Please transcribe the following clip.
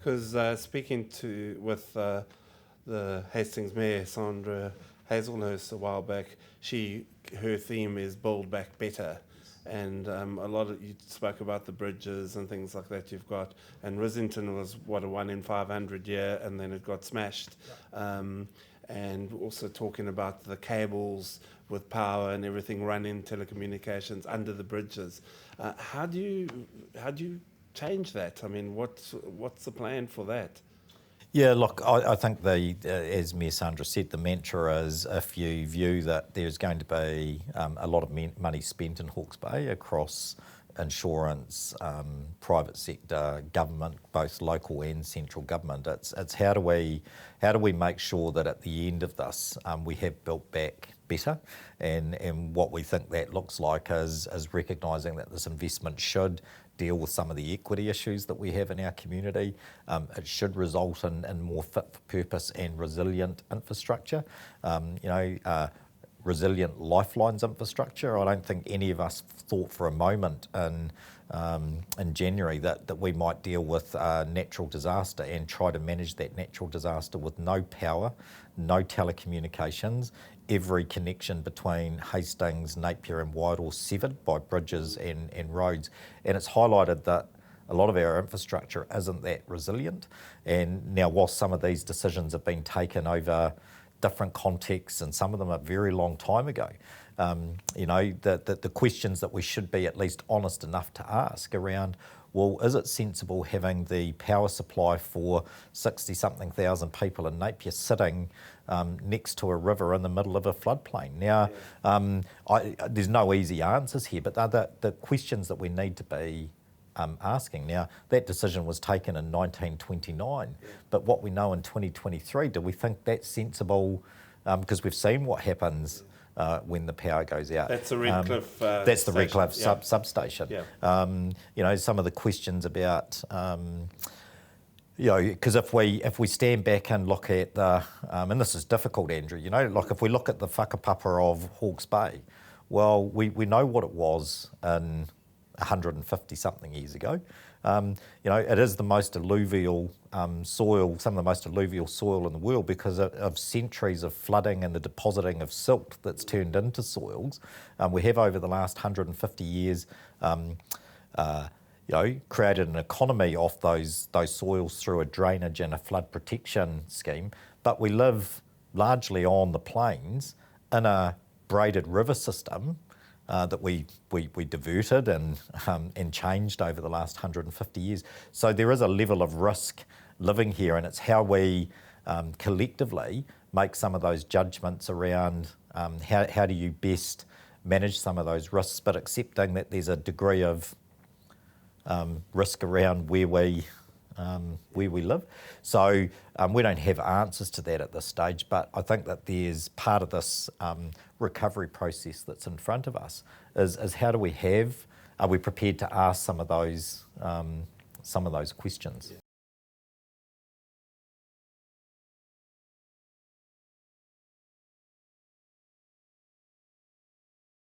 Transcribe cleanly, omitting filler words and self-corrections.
because speaking with the Hastings Mayor, Sandra Hazelhurst, a while back, her theme is Build Back Better. And you spoke about the bridges and things like that you've got. And Rissington was, a 1 in 500 year, and then it got smashed. And also talking about the cables with power and everything running telecommunications under the bridges. How do you change that? I mean, what's the plan for that? Yeah, look, I think as Mayor Sandra said, the mantra is if you view that there's going to be a lot of money spent in Hawke's Bay across insurance, private sector, government, both local and central government, it's how do we make sure that at the end of this we have built back better, and what we think that looks like is recognising that this investment should deal with some of the equity issues that we have in our community. It should result in more fit for purpose and resilient infrastructure. Resilient lifelines infrastructure. I don't think any of us thought for a moment in January that we might deal with natural disaster and try to manage that natural disaster with no power, no telecommunications, every connection between Hastings, Napier and Whitehall severed by bridges and roads. And it's highlighted that a lot of our infrastructure isn't that resilient. And now, whilst some of these decisions have been taken over different contexts, and some of them a very long time ago, the questions that we should be at least honest enough to ask around, well, is it sensible having the power supply for 60-something thousand people in Napier sitting next to a river in the middle of a floodplain? Now, there's no easy answers here, but they're the questions that we need to be asking. Now, that decision was taken in 1929, but what we know in 2023, do we think that's sensible? Because we've seen what happens when the power goes out. That's the Redcliffe That's the Redcliffe substation. Yeah. Some of the questions about, because if we stand back and look at and this is difficult, Andrew, like if we look at the whakapapa of Hawke's Bay, well, we know what it was in 150-something years ago. It is the most alluvial soil, some of the most alluvial soil in the world because of centuries of flooding and the depositing of silt that's turned into soils. We have over the last 150 years created an economy off those soils through a drainage and a flood protection scheme, but we live largely on the plains in a braided river system that we diverted and changed over the last 150 years. So there is a level of risk living here, and it's how we collectively make some of those judgments around how do you best manage some of those risks, but accepting that there's a degree of risk around where we live. So we don't have answers to that at this stage, but I think that there's part of this recovery process that's in front of us is how do are we prepared to ask some of those questions?